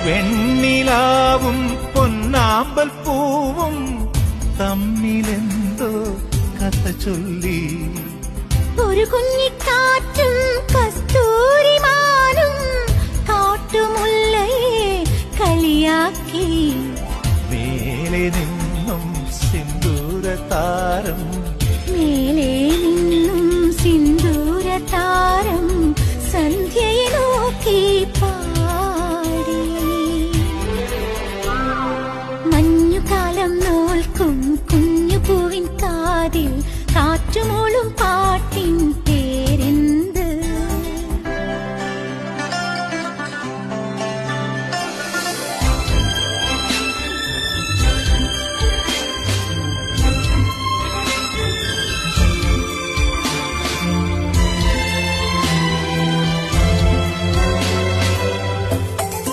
വെണ്ണിലാവും പൊന്നാമ്പൽ പൂവും തമ്മിലെന്തോ കഥ ചൊല്ലി. ഒരു കുഞ്ഞിക്കാറ്റും കസ്തൂരിമാനും കാട്ടുമുല്ലയെ കളിയാക്കി. മേലെ നിന്നും സിന്ദൂരതാരം, മേലെ നിന്നും സിന്ദൂരതാരം സന്ധ്യയെ നോക്കി.